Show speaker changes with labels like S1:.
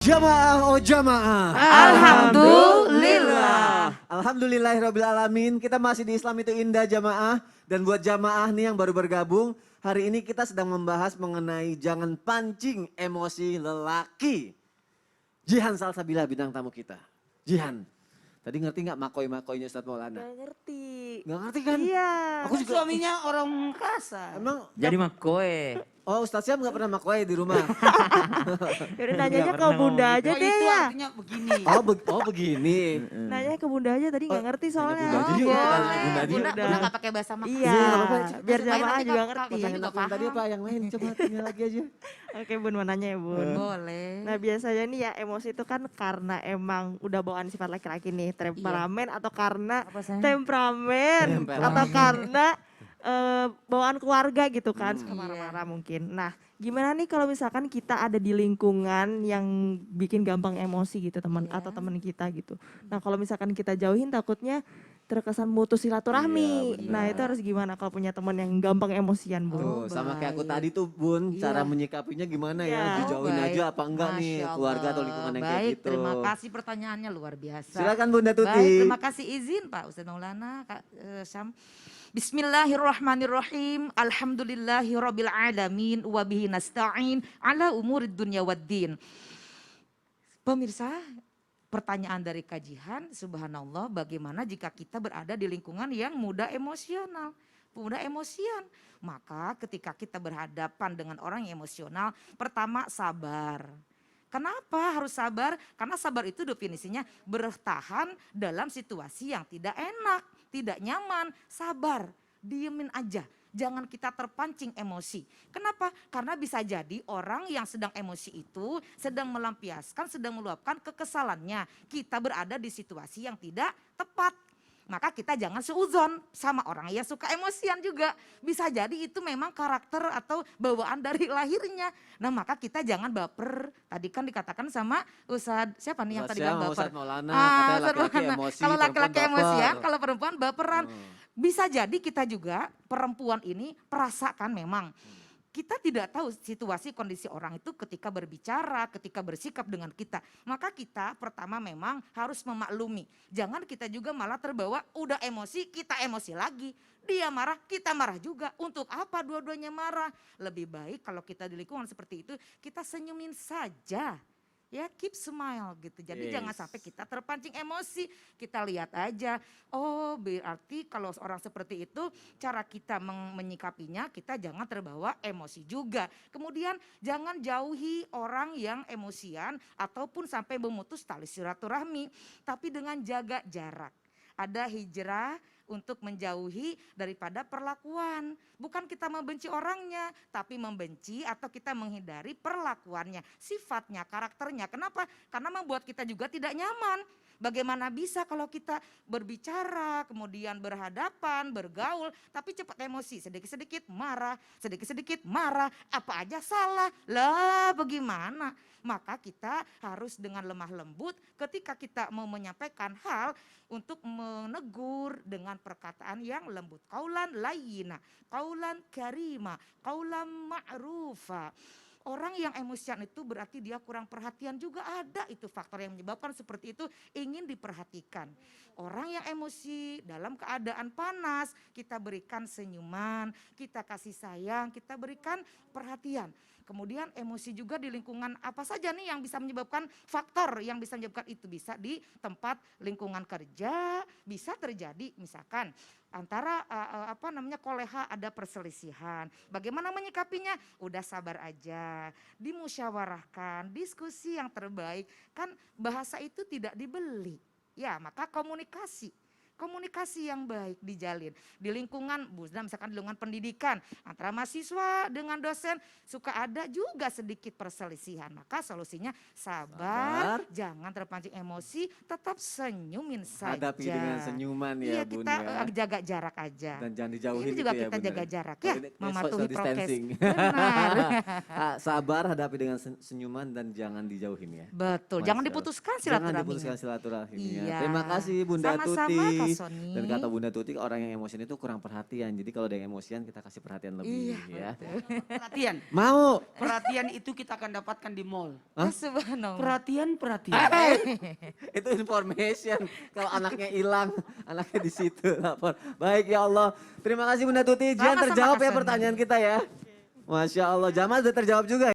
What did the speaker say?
S1: Jamaah oh jamaah.
S2: Alhamdulillah.
S1: Alhamdulillahirrabbilalamin. Kita masih di Islam itu indah jamaah. Dan buat jamaah nih yang baru bergabung. Hari ini kita sedang membahas mengenai jangan pancing emosi lelaki. Jihan Salsabila bintang tamu kita. Jihan. Tadi ngerti gak makoi-makoinya Ustadz Maulana?
S2: Gak ngerti.
S1: Gak ngerti kan?
S2: Iya.
S1: Aku juga.
S3: Suaminya orang kasar.
S1: Emang.
S4: Jadi makoe.
S1: Oh Ustadz Syam gak pernah makoi di rumah?
S2: Yaudah nanyanya ke
S4: pernah
S2: bunda
S4: ngomong
S2: aja
S3: Oh
S2: deh
S3: itu
S2: ya.
S3: artinya begini.
S1: Oh begini.
S2: Nanya ke bunda aja tadi gak ngerti soalnya.
S1: bunda aja. Jadi
S2: Iya.
S1: kita
S3: Boleh.
S1: Bunda aja.
S3: Bunda gak pakai bahasa Makassar.
S2: Iya,
S1: Iya, nggak apa-apa.
S2: biar
S3: Supaya
S2: jamaah
S3: nanti
S2: juga
S3: kalau
S2: ngerti.
S3: kalian
S1: Pertanyaan
S3: juga
S1: aku yang tadi
S3: paham.
S1: apa? Yang lain coba tanya lagi aja.
S2: Oke bun, mau nanya ya bun.
S3: Boleh.
S2: Nah biasanya nih ya emosi itu kan karena emang udah bawaan sifat laki-laki nih. Temperamen atau karena
S3: Apa sayang?
S2: temperamen.
S1: Temperamen.
S2: Atau karena bawaan keluarga gitu kan. Suka
S3: Iya.
S2: marah-marah mungkin. Nah gimana nih kalau misalkan kita ada di lingkungan yang bikin gampang emosi gitu teman
S3: Iya.
S2: atau teman kita gitu. Nah kalau misalkan kita jauhin takutnya terkesan mutus silaturahmi.
S1: Iya, benar.
S2: Nah itu harus gimana kalau punya teman yang gampang emosian bun?
S1: Tuh, sama kayak aku
S3: baik.
S1: tadi tuh Bun,
S3: Iya.
S1: cara menyikapinya gimana
S2: Iya.
S1: ya? Dijauhin
S3: baik.
S1: aja apa enggak nih
S3: Masya
S1: keluarga atau
S3: Allah.
S1: lingkungan yang kayak
S3: Baik,
S1: gitu.
S3: terima kasih pertanyaannya luar biasa.
S1: Silakan Bunda Tuti.
S3: Baik, terima kasih izin Pak Ustadz Maulana, Kak Syam. Bismillahirrahmanirrahim. Alhamdulillahirabbil alamin wa bihi nasta'in ala umurid dunya waddin. Pemirsa, pertanyaan dari kajian, subhanallah, bagaimana jika kita berada di lingkungan yang mudah emosional, mudah emosian. Maka ketika kita berhadapan dengan orang yang emosional, pertama sabar. Kenapa harus sabar? Karena sabar itu definisinya bertahan dalam situasi yang tidak enak, tidak nyaman. Sabar, diemin aja. Jangan kita terpancing emosi. Kenapa? Karena bisa jadi orang yang sedang emosi itu sedang melampiaskan, sedang meluapkan kekesalannya. Kita berada di situasi yang tidak tepat. Maka kita jangan seuzon sama orang yang suka emosian juga. Bisa jadi itu memang karakter atau bawaan dari lahirnya. Nah maka kita jangan baper. Tadi kan dikatakan sama Ustadz, siapa nih yang tadi bilang baper?
S1: Ustadz Maulana,
S3: Ah,
S1: katanya laki-laki
S3: Maulana.
S1: emosi,
S3: Kalau laki-laki
S1: perempuan
S3: emosian,
S1: baper.
S3: kalau perempuan baperan.
S1: Hmm.
S3: Bisa jadi kita juga perempuan ini perasakan memang. Kita tidak tahu situasi kondisi orang itu ketika berbicara, ketika bersikap dengan kita. Maka kita pertama memang harus memaklumi. Jangan kita juga malah terbawa udah emosi, kita emosi lagi. Dia marah, kita marah juga. Untuk apa dua-duanya marah? Lebih baik kalau kita di lingkungan seperti itu, kita senyumin saja. Ya keep smile gitu. Jadi
S1: Yes.
S3: jangan sampai kita terpancing emosi. Kita lihat aja, oh berarti kalau orang seperti itu cara kita menyikapinya kita jangan terbawa emosi juga. Kemudian jangan jauhi orang yang emosian ataupun sampai memutus tali silaturahmi. Tapi dengan jaga jarak. Ada hijrah untuk menjauhi daripada perlakuan. Bukan kita membenci orangnya, tapi membenci atau kita menghindari perlakuannya, sifatnya, karakternya. Kenapa? Karena membuat kita juga tidak nyaman. Bagaimana bisa kalau kita berbicara, kemudian berhadapan, bergaul, tapi cepat emosi, sedikit-sedikit marah, apa aja salah. Lah bagaimana? Maka kita harus dengan lemah lembut ketika kita mau menyampaikan hal untuk menegur dengan perkataan yang lembut. Qaulan layyina, qaulan karima, qaulan ma'rufa. Orang yang emosian itu berarti dia kurang perhatian juga ada itu faktor yang menyebabkan seperti itu ingin diperhatikan. Orang yang emosi dalam keadaan panas kita berikan senyuman, kita kasih sayang, kita berikan perhatian. Kemudian emosi juga di lingkungan apa saja nih yang bisa menyebabkan faktor yang bisa menyebabkan itu bisa di tempat lingkungan kerja bisa terjadi misalkan antara koleha ada perselisihan. Bagaimana menyikapinya? Udah sabar aja, dimusyawarahkan, diskusi yang terbaik. Kan bahasa itu tidak dibeli. Ya, maka komunikasi yang baik dijalin di lingkungan, misalkan di lingkungan pendidikan antara mahasiswa dengan dosen suka ada juga sedikit perselisihan. Maka solusinya sabar. Jangan terpancing emosi, tetap senyumin saja.
S1: Hadapi dengan senyuman ya
S3: Iya,
S1: Bun
S3: kita
S1: ya.
S3: jaga jarak aja.
S1: Dan jangan dijauhin
S3: Ini
S1: itu
S3: juga
S1: ya
S3: kita
S1: Bunda.
S3: jaga jarak
S1: Oh,
S3: ya,
S1: ini
S3: mematuhi
S1: social
S3: prokes.
S1: distancing.
S3: Benar.
S1: Sabar, hadapi dengan senyuman dan jangan dijauhin ya.
S3: Betul,
S1: Masya
S3: jangan
S1: Allah.
S3: diputuskan
S1: Jangan
S3: silaturahminya.
S1: diputuskan silaturahminya.
S3: Iya.
S1: Terima kasih Bunda
S3: Sama-sama,
S1: Tuti.
S3: Mas Sony.
S1: Dan kata Bunda Tuti orang yang emosian itu kurang perhatian. Jadi kalau ada yang emosian kita kasih perhatian lebih
S3: Iya,
S1: ya.
S4: Perhatian.
S1: Mau?
S4: Perhatian itu kita akan dapatkan di mall.
S1: Hah?
S3: Subhanallah.
S4: Perhatian.
S1: Itu information. Kalau anaknya hilang, anaknya di situ lapor. Baik ya Allah. Terima kasih Bunda Tuti. Jian
S3: Sama-sama,
S1: terjawab
S3: Kak
S1: ya
S3: Sony.
S1: pertanyaan kita ya. Masya Allah. Jamal udah terjawab juga.